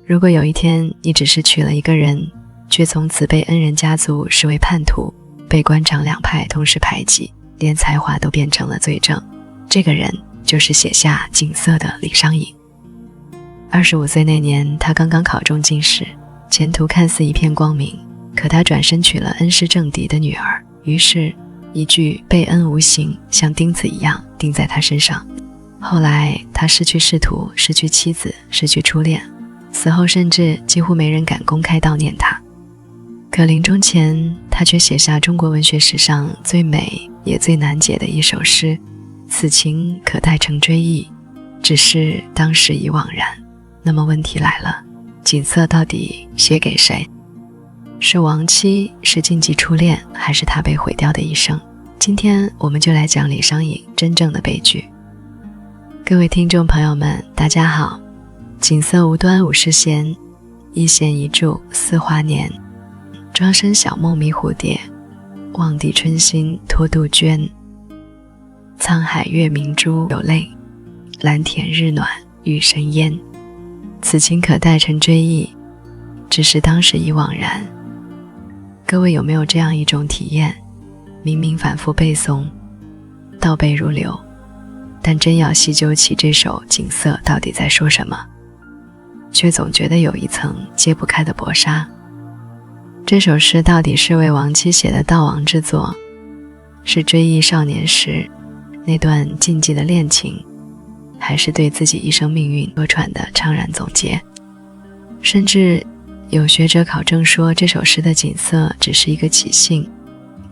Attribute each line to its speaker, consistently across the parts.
Speaker 1: 如果有一天你只是娶了一個人，卻從此被恩人家族視為叛徒，被官場兩派同時排擠，連才華都變成了罪證，這個人就是寫下《景色》的李商隱。25歲那年，他剛剛考中進士，前途看似一片光明，可他轉身娶了恩師政敵的女兒，於是一句背恩無形像釘子一樣釘在他身上。後來他失去仕途，失去妻子，失去初戀，死後甚至幾乎沒人敢公開悼念他。可臨終前，他卻寫下中國文學史上最美也最難解的一首詩，此情可待成追憶，只是當時已惘然。那麼問題來了，景色到底寫給誰？是亡妻，是禁忌初戀，還是他被毀掉的一生？今天我們就來講李商隱真正的悲劇。各位聽眾朋友們，大家好。景色無端五十弦，一弦一柱似花年。庄生曉夢迷蝴蝶，望帝春心托杜鹃。沧海月明珠有淚，藍田日暖玉生煙。此情可待成追憶，只是當時已惘然。各位有沒有這樣一種體驗？明明反覆背誦，倒背如流，但真要細究起這首《景色》到底在說什麼，卻總覺得有一層揭不開的薄紗。這首詩到底是為亡妻寫的悼亡之作，是追憶少年時那段禁忌的戀情，還是對自己一生命運多舛的悵然總結？甚至有學者考證說，這首詩的景色只是一個起興，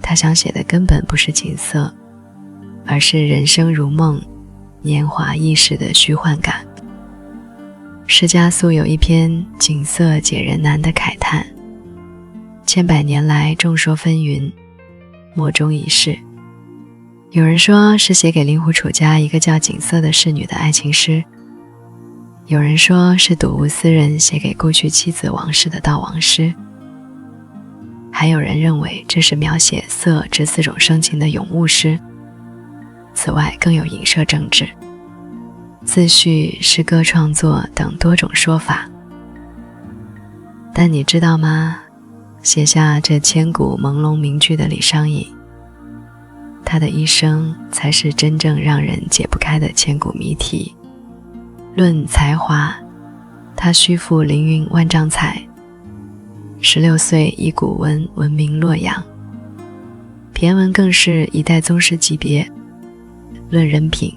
Speaker 1: 他想寫的根本不是景色，而是人生如夢，年華易逝的虛幻感。詩家素有一篇景色解人難的慨嘆，千百年來眾說紛紜，莫衷一是。有人說是寫給令狐楚家一個叫景色的侍女的愛情詩，有人說是睹物思人寫給故去妻子王氏的悼亡詩，還有人認為這是描寫色這4種生情的咏物詩。此外更有影射政治、自序、詩歌創作等多種說法。但你知道嗎？寫下這千古朦朧名句的李商隱，他的一生才是真正讓人解不開的千古謎題。論才華，他虛負凌雲萬丈才，16歲以古文聞名洛陽，駢文更是一代宗師級別。論人品，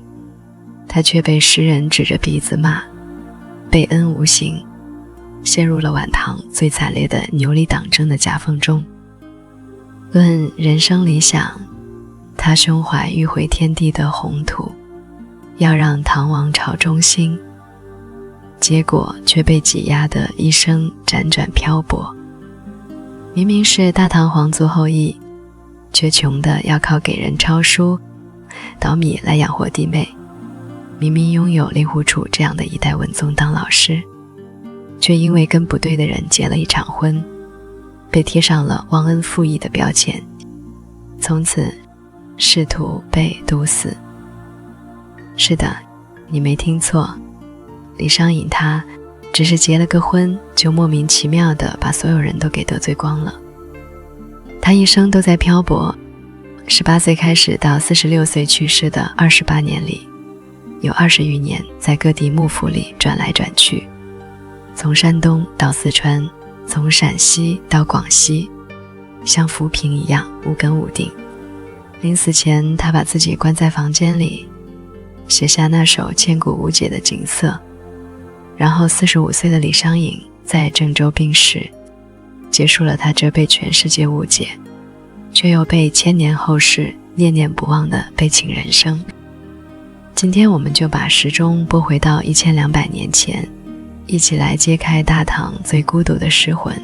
Speaker 1: 他卻被詩人指着鼻子罵，背恩無形，陷入了晚唐最慘烈的牛李黨爭的夾縫中。論人生理想，他胸懷迂迴天地的宏圖，要讓唐王朝中興，結果卻被擠壓得一生輾轉漂泊。明明是大唐皇族後裔，卻窮得要靠給人抄書搗米來養活弟妹。明明擁有令狐楚這樣的一代文宗當老師，卻因為跟不對的人結了一場婚，被貼上了忘恩負義的標籤，從此仕途被毒死。是的，你沒聽錯，李商隱他只是結了個婚，就莫名其妙地把所有人都給得罪光了。他一生都在漂泊，18歲開始到46歲去世的28年裡，有20餘年在各地幕府裡轉來轉去，從山東到四川，從陝西到廣西，像浮萍一樣無根無定。臨死前，他把自己關在房間裡，寫下那首千古無解的景色。然後45歲的李商隱在鄭州病逝，結束了他這被全世界誤解，卻又被千年後世念念不忘的悲情人生。今天我們就把時鐘撥回到1200年前，一起來揭開大唐最孤獨的詩魂，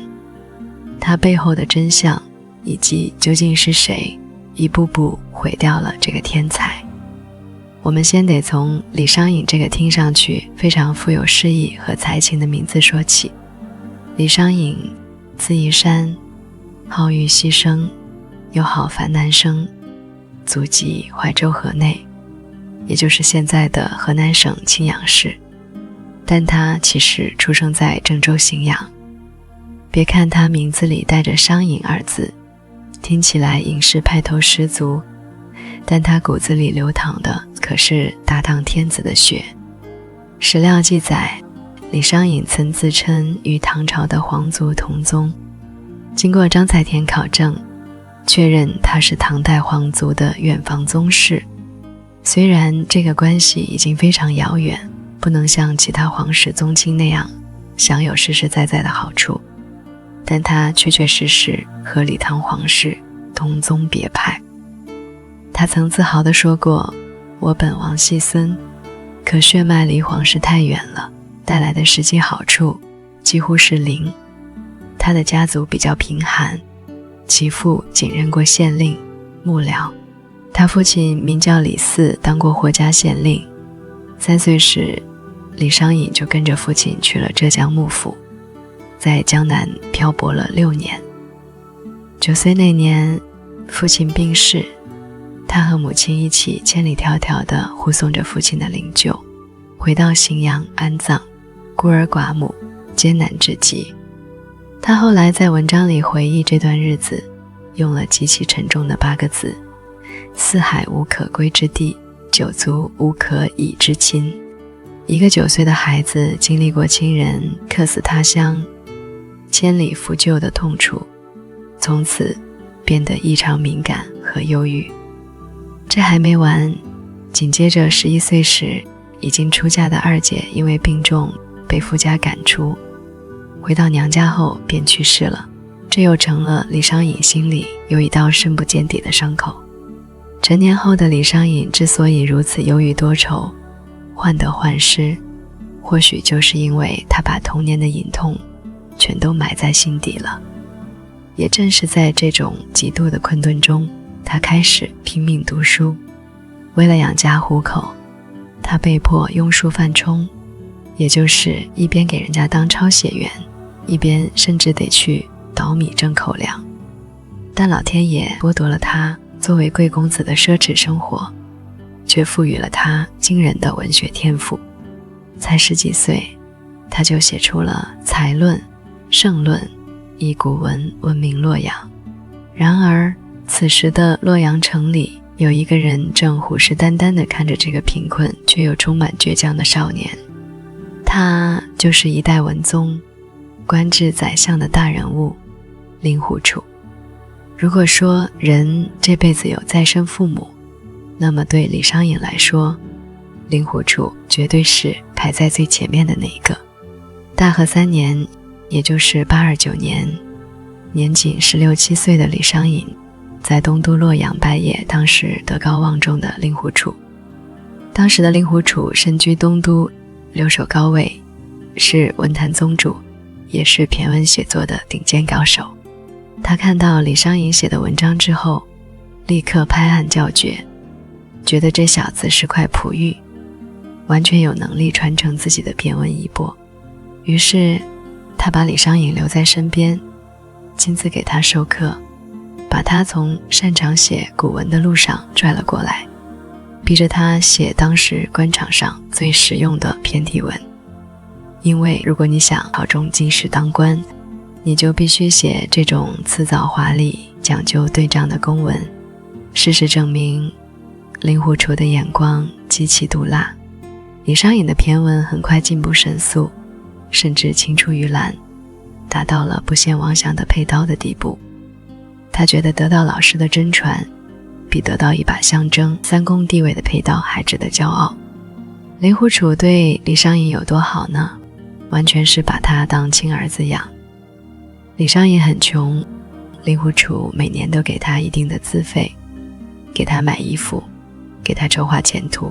Speaker 1: 它背後的真相，以及究竟是誰一步步毀掉了這個天才。我們先得從李商隱這個聽上去非常富有詩意和才情的名字說起。李商隱，字宜山，號玉溪生，又號樊南生，祖籍懷州河內，也就是現在的河南省欽陽市。但他其實出生在鄭州荥陽。別看他名字裡帶着商隱二字，聽起來隱士派頭十足，但他骨子裡流淌的可是大唐天子的血。史料記載，李商隱曾自稱與唐朝的皇族同宗，經過張才田考證，確認他是唐代皇族的遠房宗室。雖然這個關係已經非常遙遠，不能像其他皇室宗親那樣享有實實在在的好處，但他確確實實和李唐皇室同宗別派。他曾自豪地說過，我本王系孫，可血脈離皇室太遠了，帶來的實際好處幾乎是零。他的家族比較貧寒，其父僅任過縣令、幕僚。他父親名叫李嗣，當過霍家縣令。3歲時，李商隱就跟着父親去了浙江幕府，在江南漂泊了6年。9歲那年，父親病逝，他和母親一起千里迢迢地護送着父親的靈柩，回到荥陽安葬，孤兒寡母，艱難至極。他後來在文章裡回憶這段日子，用了極其沉重的8個字：四海無可歸之地，九族無可倚之親。一個9歲的孩子經歷過親人客死他鄉、千里復舊的痛楚，從此變得異常敏感和憂鬱。這還沒完，緊接着11歲時，已經出嫁的二姐因為病重被夫家趕出，回到娘家後便去世了。這又成了李商隱心裡有一道深不見底的傷口。成年後的李商隱之所以如此憂鬱多愁，患得患失，或許就是因為他把童年的隱痛全都埋在心底了。也正是在這種極度的困頓中，他開始拼命讀書。為了養家糊口，他被迫庸書犯沖，也就是一邊給人家當抄寫員，一邊甚至得去倒米掙口糧。但老天爺剝奪了他作為貴公子的奢侈生活，卻賦予了他驚人的文學天賦。才10幾歲，他就寫出了《才論》《聖論》，以古文聞名洛陽。然而此時的洛陽城裡，有一個人正虎視眈眈地看着這個貧困卻又充滿倔強的少年，他就是一代文宗，官至宰相的大人物令狐楚。如果說人這輩子有再生父母，那麼對李商隱來說，令狐楚絕對是排在最前面的那一個。大和3年，也就是829年，年仅16、17歲的李商隱在東都洛陽拜謁當時德高望重的令狐楚。當時的令狐楚身居東都，留守高位，是文壇宗主，也是駢文寫作的頂尖高手。他看到李商隱寫的文章之後，立刻拍案叫絕，覺得這小子是塊璞玉，完全有能力傳承自己的駢文衣缽。於是他把李商隱留在身邊，親自給他授課，把他從擅長寫古文的路上拽了過來，逼着他寫當時官場上最實用的駢體文。因為如果你想考中进士當官，你就必須寫這種辞藻華麗、講究對仗的公文。事實證明，令狐楚的眼光極其毒辣。李商隱的駢文很快進步神速，甚至青出於藍，達到了不羨妄想的佩刀的地步。他覺得得到老師的真傳，比得到一把象徵3公地位的佩刀還值得骄傲。令狐楚对李商隱有多好呢？完全是把他當親兒子養。李商隱很窮，令狐楚每年都給他一定的資費，給他買衣服，給他籌劃前途。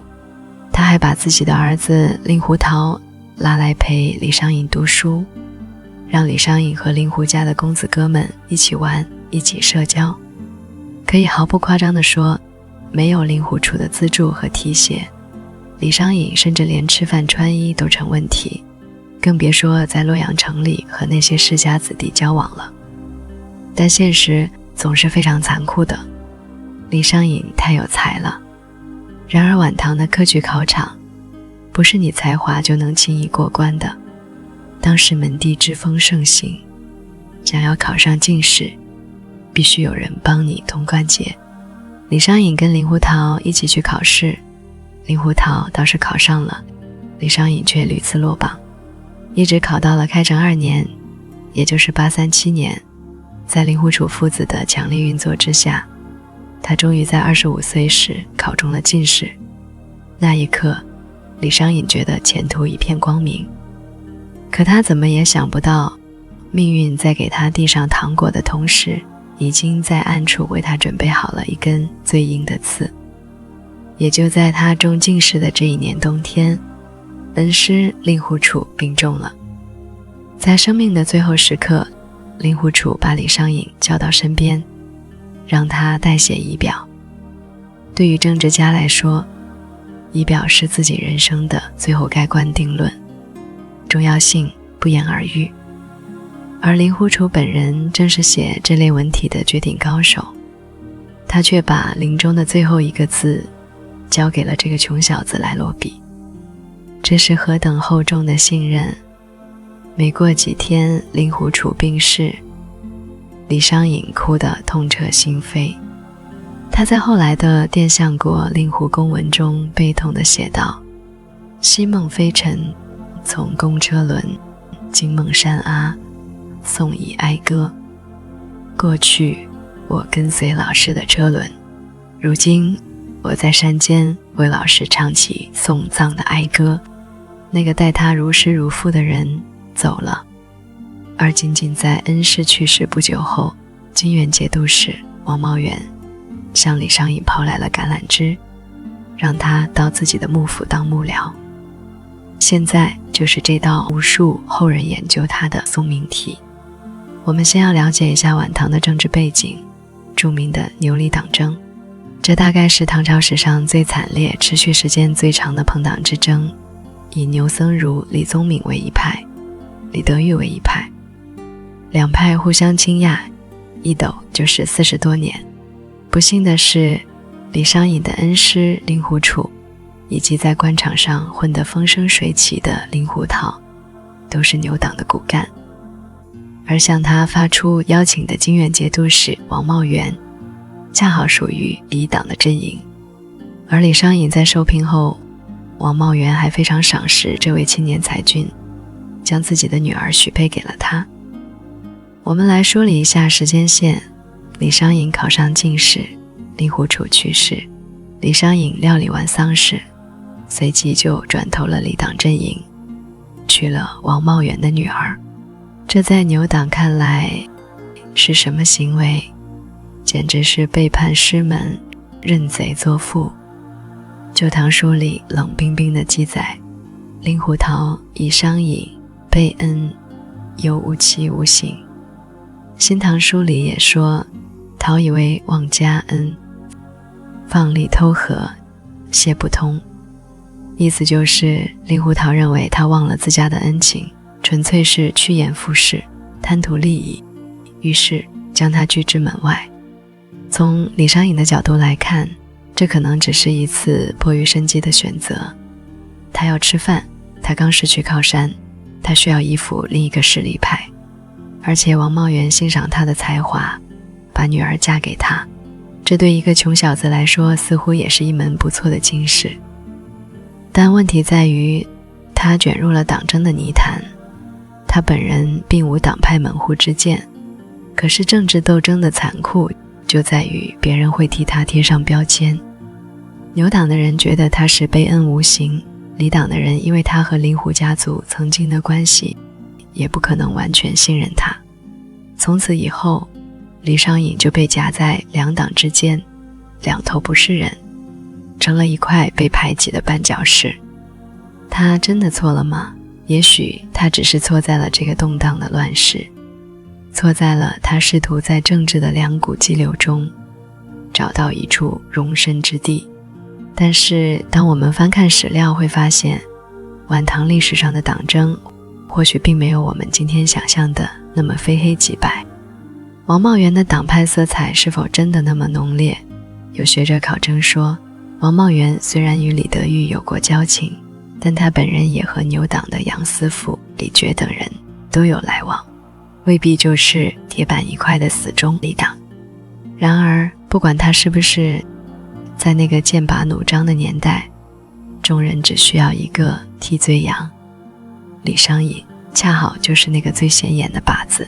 Speaker 1: 他還把自己的兒子令狐桃拉來陪李商隱讀書，讓李商隱和令狐家的公子哥們一起玩，一起社交。可以毫不誇張地說，沒有令狐楚的資助和提攜，李商隱甚至連吃飯穿衣都成問題，更別說在洛陽城裡和那些世家子弟交往了。但現實總是非常殘酷的，李商隱太有才了。然而晚唐的科举考场，不是你才華就能輕易過關的。當時門第之風盛行，想要考上進士，必須有人幫你通關節。李商隱跟令狐桃一起去考試，令狐桃倒是考上了，李商隱卻屢次落榜，一直考到了開成2年，也就是837年，在令狐楚父子的強力運作之下，他終於在25歲時考中了進士。那一刻，李商隱覺得前途一片光明。可他怎麼也想不到，命運在給他遞上糖果的同時，已經在暗處為他準備好了一根最硬的刺。也就在他中进士的這一年冬天，恩師令狐楚病重了。在生命的最後時刻，令狐楚把李商隱叫到身邊，讓他代寫遺表。對於政治家來說，儀表是自己人生的最後蓋棺定論，重要性不言而喻。而令狐楚本人正是寫這類文體的絕頂高手，他卻把臨終的最後一個字交給了這個窮小子來落筆。這是何等厚重的信任！沒過幾天，令狐楚病逝，李商隱哭得痛徹心扉。他在後來的《殿相國令狐公文》中悲痛地寫道：昔夢飛塵，從公車輪，今夢山阿，送以哀歌。過去我跟隨老師的車輪，如今我在山間為老師唱起送葬的哀歌。那個待他如師如父的人走了，而僅僅在恩師去世不久後，金元節度使王茂元向李商隱拋來了橄欖枝，讓他到自己的幕府當幕僚。現在就是這道無數後人研究他的送命題。我們先要了解一下晚唐的政治背景，著名的牛李黨爭，這大概是唐朝史上最慘烈、持續時間最長的朋黨之爭，以牛僧孺、李宗閔為一派，李德裕为一派，兩派互相倾軋，一斗就是40多年。不幸的是，李商隱的恩師令狐楚，以及在官場上混得風生水起的令狐桃，都是牛黨的骨幹。而向他發出邀請的金元節度使王茂元，恰好屬於李黨的陣營。而李商隱在受聘後，王茂元還非常賞識這位青年才俊，將自己的女兒許配給了他。我們來梳理一下時間線：李商隱考上進士，令狐楚去世，李商隱料理完喪事，隨即就轉投了李黨陣營，娶了王茂元的女兒。這在牛黨看來是什麼行為？簡直是背叛師門，認賊作父。舊唐書裡冷冰冰的記載，令狐桃以商隱背恩，又無期無刑。新唐書裡也說，桃以為忘家恩，放力偷合，謝不通。意思就是令狐桃認為他忘了自家的恩情，純粹是趨炎附勢，貪圖利益，於是將他拒之門外。從李商隱的角度來看，這可能只是一次迫於生計的選擇。他要吃飯，他剛失去靠山，他需要依附另一個勢力派，而且王茂元欣賞他的才華，把女兒嫁給他，這對一個窮小子來說似乎也是一門不錯的親事。但問題在於，他捲入了黨爭的泥潭，他本人並無黨派門戶之見，可是政治鬥爭的殘酷就在於別人會替他貼上標籤。牛黨的人覺得他是背恩無刑，李黨的人因為他和令狐家族曾經的關係，也不可能完全信任他。從此以後，李商隱就被夾在兩黨之間，兩頭不是人，成了一塊被排擠的絆腳石。他真的錯了嗎？也許他只是錯在了這個動盪的亂世，錯在了他試圖在政治的兩股激流中找到一處容身之地。但是當我們翻看史料，會發現晚唐歷史上的黨爭或許並沒有我們今天想象的那麼非黑即白。王茂元的黨派色彩是否真的那麼濃烈？有學者考證說，王茂元雖然與李德裕有過交情，但他本人也和牛黨的楊思富、李傕等人都有來往，未必就是鐵板一塊的死忠李黨。然而不管他是不是在那個劍拔弩張的年代，眾人只需要一個替罪羊，李商隱恰好就是那個最顯眼的靶子。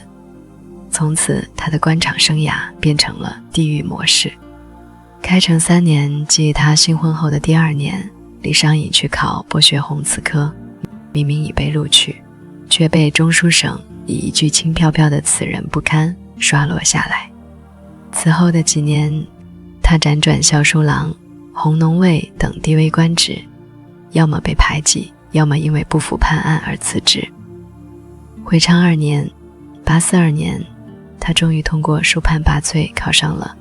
Speaker 1: 從此他的官場生涯變成了地獄模式。開成3年，即他新婚後的第2年，李商隱去考博學鴻詞科，明明已被錄取，卻被中書省以一句輕飄飄的此人不堪刷落下來。此後的幾年，他輾轉校書郎、弘農尉等低微官職，要麼被排擠，要麼因為不服判案而辭職。會昌2年，842年，他終於通過書判拔萃考上了，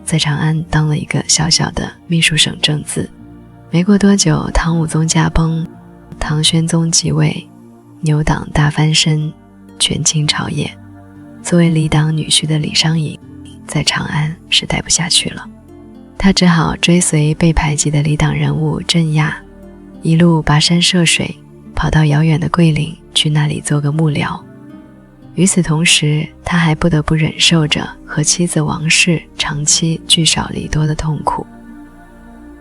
Speaker 1: 在長安當了一個小小的秘書省正字。沒過多久，唐武宗駕崩，唐宣宗即位，牛黨大翻身，權傾朝野。作為李黨女婿的李商隱在長安是待不下去了，他只好追隨被排擠的李黨人物鄭亞，一路跋山涉水，跑到遙遠的桂林去那裡做個幕僚。與此同時，他還不得不忍受着和妻子王氏長期聚少離多的痛苦。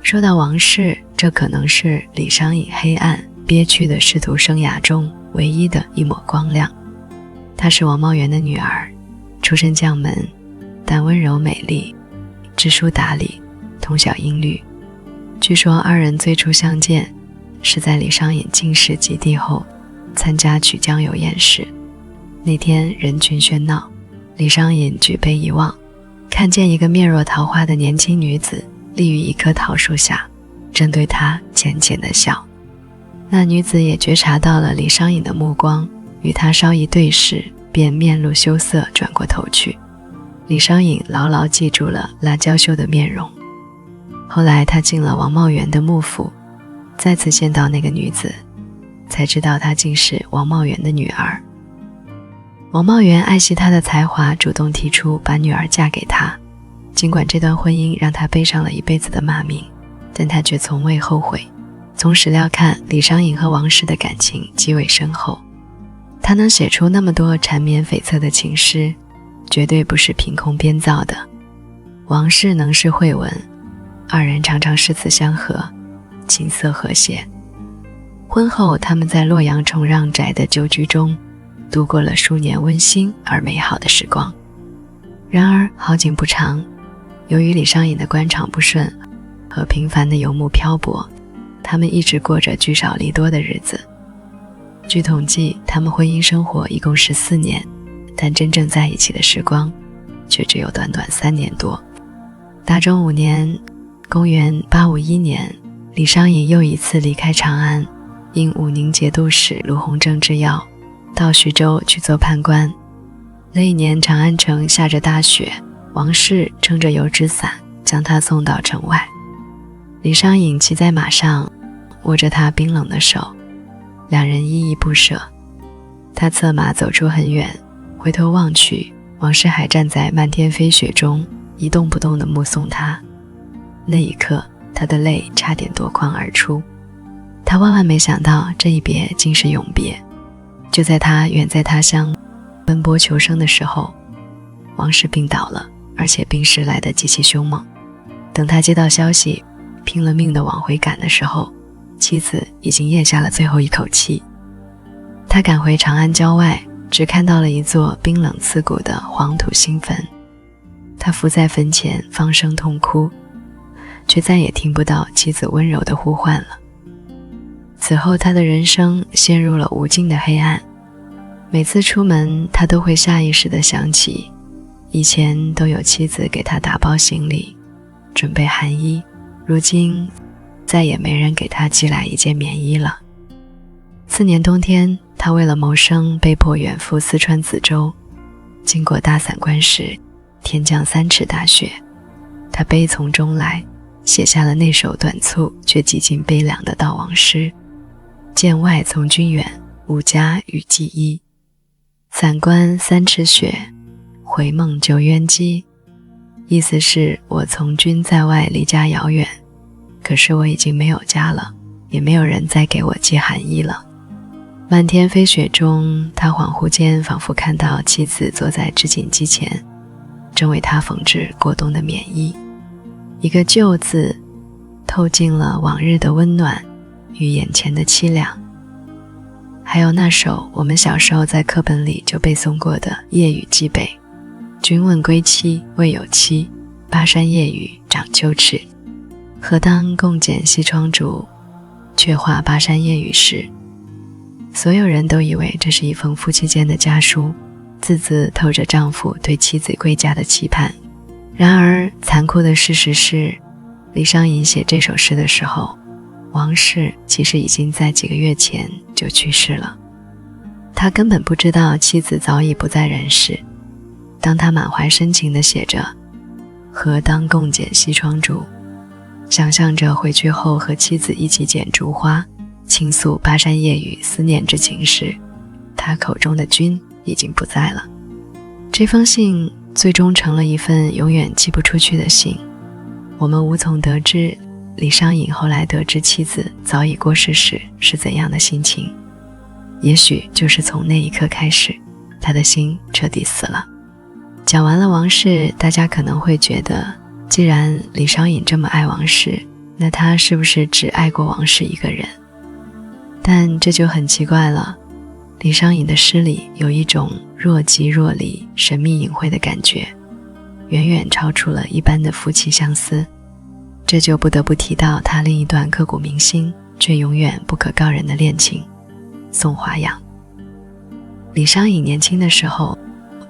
Speaker 1: 說到王氏，這可能是李商隱黑暗憋屈的仕途生涯中唯一的一抹光亮。她是王茂元的女兒，出身将門，但溫柔美麗，知書達理，通曉音律。據說二人最初相見是在李商隱進士及第後參加曲江遊宴時。那天人群喧鬧，李商隱舉杯一望，看見一個面若桃花的年輕女子立於一棵桃樹下，正對他淺淺地笑。那女子也覺察到了李商隱的目光，與他稍一對視，便面露羞澀轉過頭去。李商隱牢牢記住了那嬌羞的面容。後來他進了王茂元的幕府，再次見到那個女子，才知道她竟是王茂元的女兒。王茂元愛惜她的才華，主動提出把女兒嫁給他。儘管這段婚姻讓他背上了一輩子的罵名，但他卻從未後悔。從史料看，李商隱和王氏的感情極為深厚。他能寫出那麼多纏綿悱惻的情詩，絕對不是憑空編造的。王氏能詩會文，二人常常詩詞相合，琴瑟和諧。婚後，他們在洛陽重讓宅的舊居中度過了數年溫馨而美好的時光。然而好景不長，由於李商隱的官場不順和頻繁的游牧漂泊，他們一直過着聚少離多的日子。據統計，他們婚姻生活一共14年，但真正在一起的時光卻只有短短3年多。大中5年，公元851年，李商隱又一次離開長安，應武寧节度使盧鴻正之邀，到徐州去做判官。那一年長安城下着大雪，王氏撐着油紙傘將他送到城外。李商隱騎在馬上，握着他冰冷的手，兩人依依不捨。他策馬走出很遠，回頭望去，王氏還站在漫天飛雪中一動不動地目送他。那一刻，他的淚差點奪眶而出。他萬萬沒想到，這一別竟是永別。就在他遠在他鄉奔波求生的時候，王氏病倒了，而且病勢來得極其兇猛。等他接到消息，拼了命地往回趕的時候，妻子已經咽下了最後一口氣。他趕回長安郊外，只看到了一座冰冷刺骨的黃土新墳。他伏在墳前放聲痛哭，卻再也聽不到妻子溫柔的呼喚了。此後他的人生陷入了無盡的黑暗。每次出門，他都會下意識地想起，以前都有妻子給他打包行李，準備寒衣，如今再也沒人給他寄來一件棉衣了。次年冬天，他為了謀生被迫遠赴四川梓州，經過大散關時，天降3尺大雪，他悲從中來，寫下了那首短促卻幾近悲涼的悼亡詩：劍外從軍遠，吾家與寄依。散關3尺雪，回夢舊淵跡。意思是我從軍在外，離家遙遠，可是我已經沒有家了，也沒有人再給我寄寒衣了。漫天飛雪中，他恍惚間仿佛看到妻子坐在織錦機前，正為他縫制過冬的棉衣。一個舊字透進了往日的溫暖與眼前的淒涼。還有那首我們小時候在課本裡就背誦過的夜雨寄北，君問歸期未有期，巴山夜雨漲秋池。何當共剪西窗燭，卻話巴山夜雨時。所有人都以為這是一封夫妻間的家書，字字透着丈夫對妻子歸家的期盼。然而殘酷的事實是，李商隱寫這首詩的時候，王氏其實已經在幾個月前就去世了。他根本不知道妻子早已不在人世。當他滿懷深情地寫着何當共剪西窗燭，想象着回去後和妻子一起剪燭花，傾訴巴山夜雨思念之情時，他口中的君已經不在了。這封信最終成了一份永遠寄不出去的信。我們無從得知李商隱後來得知妻子早已過世時是怎樣的心情。也許就是從那一刻開始，他的心徹底死了。講完了王氏，大家可能會覺得，既然李商隱這麼愛王氏，那他是不是只愛過王氏一個人？但這就很奇怪了。李商隱的詩裡有一種若即若離、神秘隱晦的感覺，遠遠超出了一般的夫妻相思。這就不得不提到他另一段刻骨銘心卻永遠不可告人的戀情——宋華陽。李商隱年輕的時候，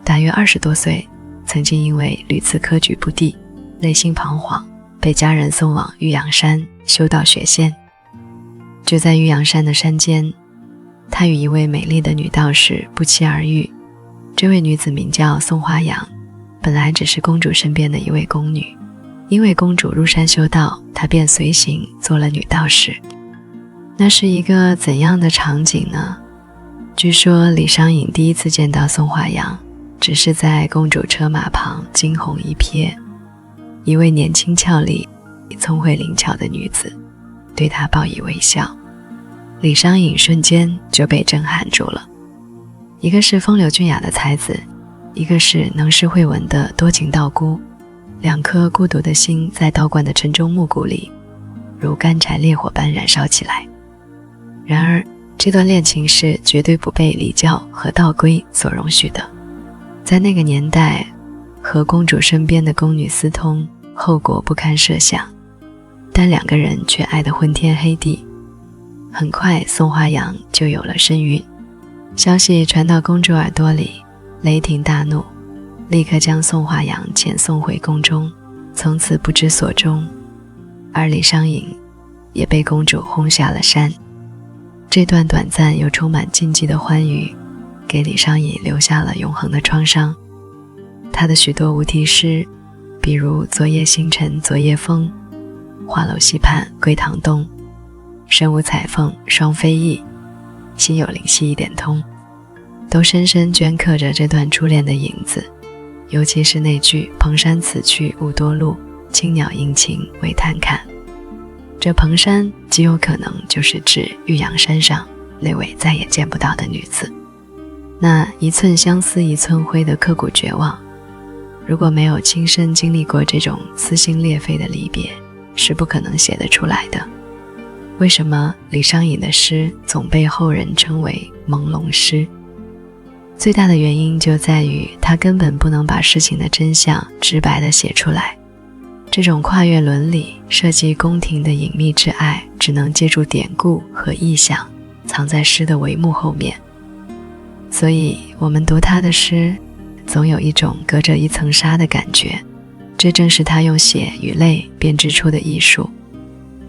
Speaker 1: 大約20多歲，曾經因為屢次科舉不第，內心彷徨，被家人送往玉陽山修道學仙。就在玉陽山的山間，他與一位美麗的女道士不期而遇。這位女子名叫宋華陽，本來只是公主身邊的一位宮女，因為公主入山修道，她便隨行做了女道士。那是一個怎樣的場景呢？據說李商隱第一次見到宋華陽，只是在公主車馬旁驚鴻一瞥，一位年輕俏麗、聰慧靈巧的女子對他報以微笑。李商隱瞬間就被震撼住了。一個是風流俊雅的才子，一個是能詩會文的多情道姑，兩顆孤獨的心在道觀的晨鐘暮鼓裡如乾柴烈火般燃燒起來。然而這段戀情是絕對不被禮教和道規所容許的。在那個年代，和公主身邊的宮女私通，後果不堪設想，但兩個人卻愛得昏天黑地。很快宋華陽就有了身孕，消息傳到公主耳朵裡，雷霆大怒，立刻將宋華陽遣送回宮中，從此不知所終。而李商隱也被公主轟下了山。這段短暫又充滿禁忌的歡愉，給李商隱留下了永恆的創傷。他的許多無題詩，比如昨夜星辰昨夜風，畫樓西畔歸堂東，身無彩鳳雙飛翼，心有靈犀一點通，都深深鐫刻着這段初戀的影子。尤其是那句蓬山此去無多路，青鳥殷勤為探看。這蓬山極有可能就是指玉陽山上那位再也見不到的女子。那一寸相思一寸灰的刻骨絕望，如果沒有親身經歷過這種撕心裂肺的離別，是不可能寫得出來的。為什麼李商隱的詩總被後人稱為朦朧詩？最大的原因就在於他根本不能把事情的真相直白地寫出來。這種跨越倫理、涉及宮廷的隱秘之愛，只能借助典故和意象，藏在詩的帷幕後面。所以我們讀他的詩，總有一種隔着一層紗的感覺，這正是他用血與淚編織出的藝術。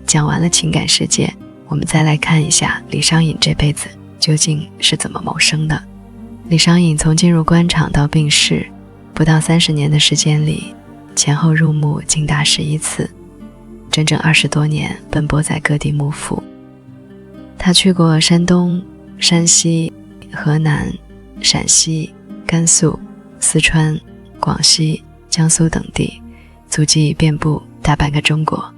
Speaker 1: 講完了情感世界，我們再來看一下李商隱這輩子究竟是怎麼謀生的。李商隱從進入官場到病逝，不到30年的時間裡，前後入墓竟達11次，整整20多年奔波在各地幕府。他去過山東、山西、河南、陝西、甘肅、四川、廣西、江蘇等地，足跡遍布大半個中國。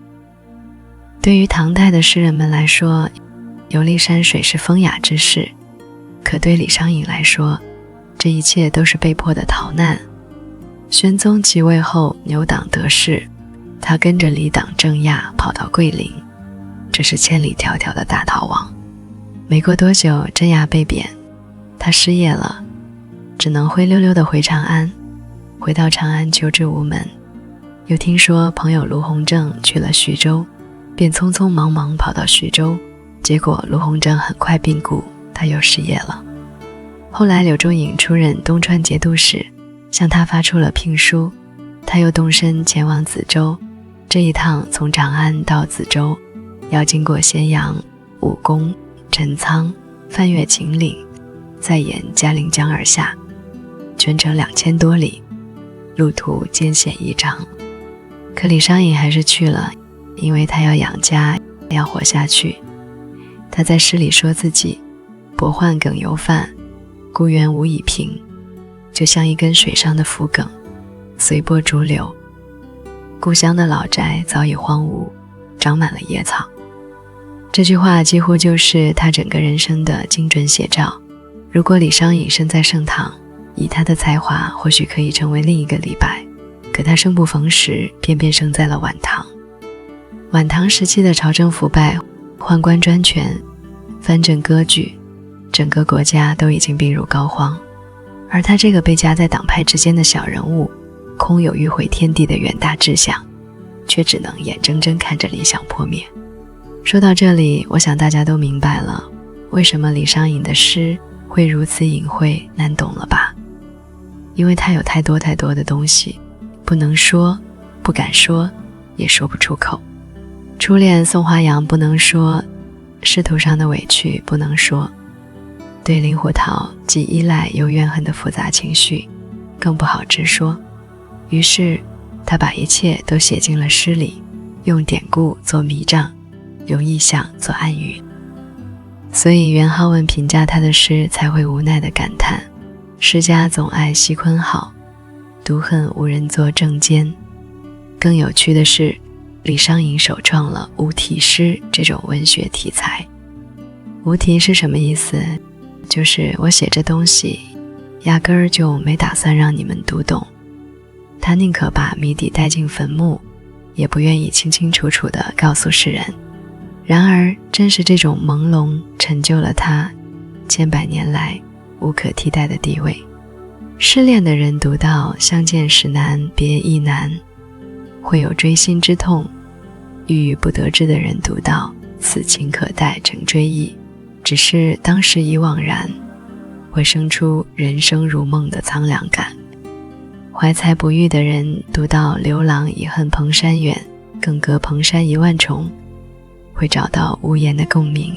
Speaker 1: 對於唐代的詩人們來說，遊歷山水是風雅之事，可對李商隱來說，這一切都是被迫的逃難。宣宗即位後，牛黨得勢，他跟着李黨鎮壓，跑到桂林，這是千里迢迢的大逃亡。沒過多久，鎮壓被貶，他失業了，只能灰溜溜地回長安。回到長安求職無門，又聽說朋友盧鴻正去了徐州，便匆匆忙忙跑到徐州，結果盧鴻正很快病故，他又失業了。後來柳仲穎出任東川節度使，向他發出了聘書，他又動身前往梓州。這一趟從長安到梓州，要經過咸陽、武功、陳倉，翻越秦嶺，再沿嘉陵江而下，全程2000多里，路途艱險異常。可李商隱還是去了，因為他要養家，要活下去。他在詩裡說自己薄宦梗猶泛，故園無以平，就像一根水上的浮梗，隨波逐流。故鄉的老宅早已荒蕪，長滿了野草。這句話幾乎就是他整個人生的精準寫照。如果李商隱生在盛唐，以他的才華或許可以成為另一個李白，可他生不逢時，偏偏生在了晚唐。晚唐時期的朝政腐敗，宦官專權，藩鎮割據，整個國家都已經病入膏肓，而他這個被夾在黨派之間的小人物，空有迂迴天地的遠大志向，卻只能眼睜睜看着理想破滅。說到這裡，我想大家都明白了，為什麼李商隱的詩會如此隱晦難懂了吧？因為他有太多太多的東西，不能說，不敢說，也說不出口。初戀送花羊不能說，仕途上的委屈不能說，對令狐桃既依賴又怨恨的複雜情緒更不好直說。於是他把一切都寫進了詩裡，用典故做迷障，用意象做暗喻。所以元好問評價他的詩才會無奈地感嘆，詩家總愛惜坤好，獨恨無人作正緘。更有趣的是，李商隱首創了無題詩這種文學題材。無題是什麼意思？就是我寫這東西壓根兒就沒打算讓你們讀懂，他寧可把謎底帶進墳墓，也不願意清清楚楚地告訴世人。然而正是這種朦朧成就了他千百年來無可替代的地位。失戀的人讀到相見時難別亦難，會有錐心之痛；鬱鬱不得志的人讀到此情可待成追憶，只是當時已惘然，會生出人生如夢的蒼涼感。懷才不遇的人讀到劉郎已恨蓬山遠，更隔蓬山1萬重，會找到無言的共鳴。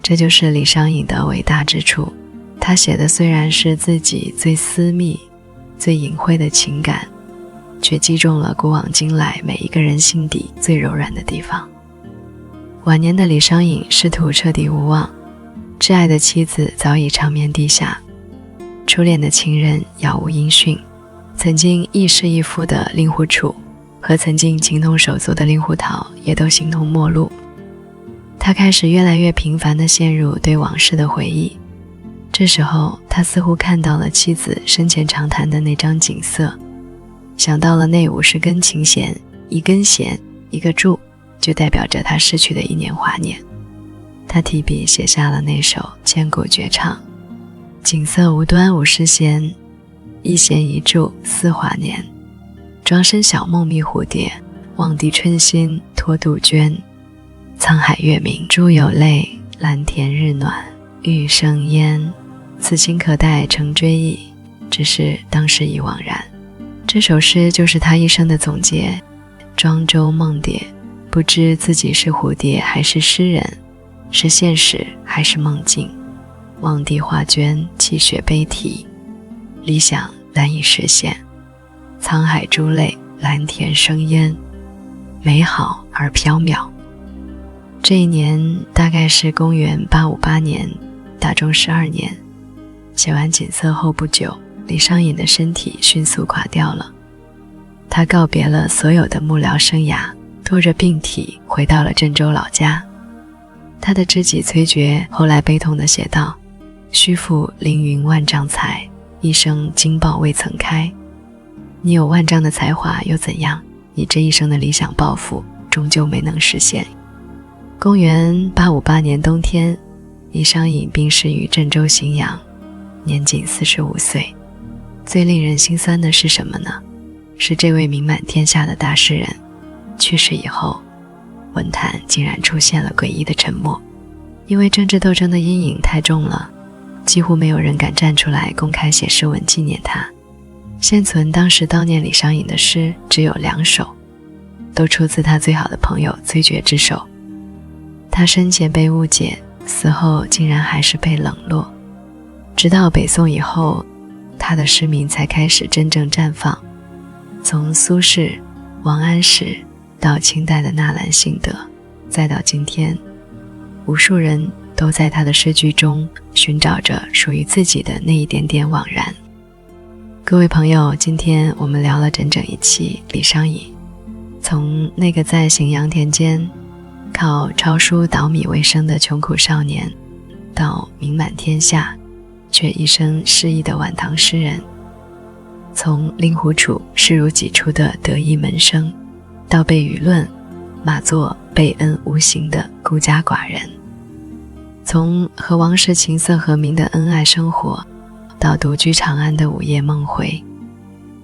Speaker 1: 這就是李商隱的偉大之處，他寫的雖然是自己最私密最隱晦的情感，卻擊中了古往今來每一個人心底最柔軟的地方。晚年的李商隱仕途徹底無望，摯愛的妻子早已長眠地下，初戀的情人杳無音訊，曾經亦師亦父的令狐楚和曾經情同手足的令狐桃也都形同陌路。他開始越來越頻繁地陷入對往事的回憶，這時候他似乎看到了妻子生前常彈的那張景色，想到了那50根琴弦，一根弦一個柱，就代表着他逝去的1年華年。他提筆寫下了那首千古絕唱：景色無端50弦，一弦一柱4華年。莊生曉夢迷蝴蝶，望帝春心托杜鵑。滄海月明珠有淚，藍田日暖玉生煙。此情可待成追憶，只是當時已惘然。這首詩就是他一生的總結。莊周夢蝶，不知自己是蝴蝶還是詩人，是現實還是夢境。望帝畫絹，泣血悲啼，理想難以實現。滄海珠淚，藍田生煙，美好而縹緲。這一年大概是公元858年，大中12年。寫完景色後不久，李商隱的身體迅速垮掉了。他告別了所有的幕僚生涯，拖着病體回到了鄭州老家。他的知己崔珏後來悲痛地寫道：虛負凌雲萬丈才，一生驚爆未曾開。你有萬丈的才華又怎樣？你這一生的理想抱負終究沒能實現。公元858年冬天，李商隱病逝於鄭州荥陽，年僅45歲。最令人心酸的是什麼呢？是這位名滿天下的大詩人去世以後，文壇竟然出現了詭異的沉默。因為政治鬥爭的陰影太重了，幾乎沒有人敢站出來公開写詩文紀念他。現存當時悼念李商隱的詩只有2首，都出自他最好的朋友崔珏之手。他生前被誤解，死後竟然還是被冷落。直到北宋以後，他的詩名才開始真正綻放。從蘇軾、王安石到清代的納蘭性德，再到今天，無數人都在他的詩句中尋找着屬於自己的那一點點惘然。各位朋友，今天我們聊了整整一期李商隱，從那個在荥陽田間靠抄書搗米為生的窮苦少年，到名滿天下卻一生失意的晚唐詩人，從令狐楚視如己出的得意門生，到被輿論罵作背恩無形的孤家寡人，從和王氏琴瑟和鳴的恩愛生活，到獨居長安的午夜夢回，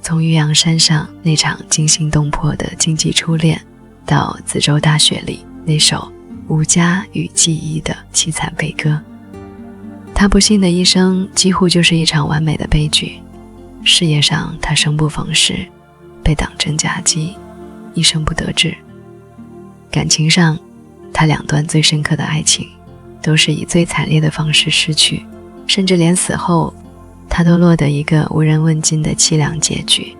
Speaker 1: 從玉陽山上那場驚心動魄的經濟初戀，到梓州大雪裡那首無家與記憶的淒慘悲歌。他不幸的一生幾乎就是一場完美的悲劇。事業上他生不逢時，被黨爭夾擊，一生不得志。感情上，他2段最深刻的愛情都是以最慘烈的方式失去，甚至連死後他都落得一個無人問津的淒涼結局。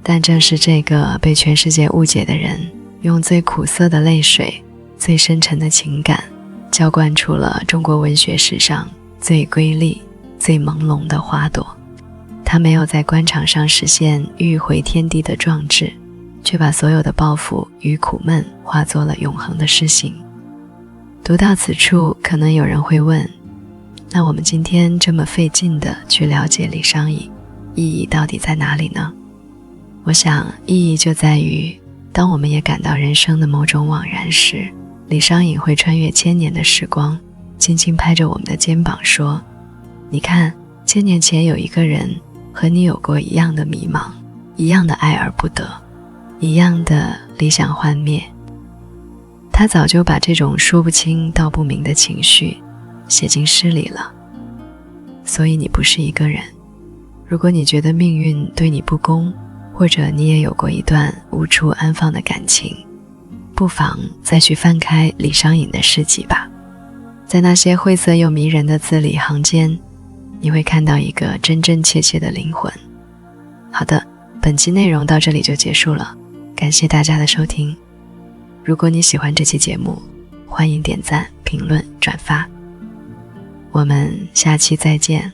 Speaker 1: 但正是這個被全世界誤解的人，用最苦澀的淚水、最深沉的情感，澆灌出了中國文學史上最瑰麗、最朦朧的花朵。他沒有在官場上實現欲回天地的壯志，卻把所有的抱負與苦悶化作了永恆的詩行。讀到此處，可能有人會問，那我們今天這麼費勁的去了解李商隱，意義到底在哪裡呢？我想意義就在於，當我們也感到人生的某種惘然時，李商隱會穿越千年的時光，輕輕拍着我們的肩膀說，你看，1000年前有一個人和你有過一樣的迷茫，一樣的愛而不得，一樣的理想幻滅。他早就把這種說不清道不明的情緒寫進詩裡了。所以你不是一個人。如果你覺得命運對你不公，或者你也有過一段無處安放的感情，不妨再去翻開李商隱的詩集吧。在那些晦澀又迷人的字裡行間，你會看到一個真真切切的靈魂。好的，本期內容到這裡就結束了，感謝大家的收聽。如果你喜歡這期節目，歡迎點讚、評論、轉發。我們下期再見。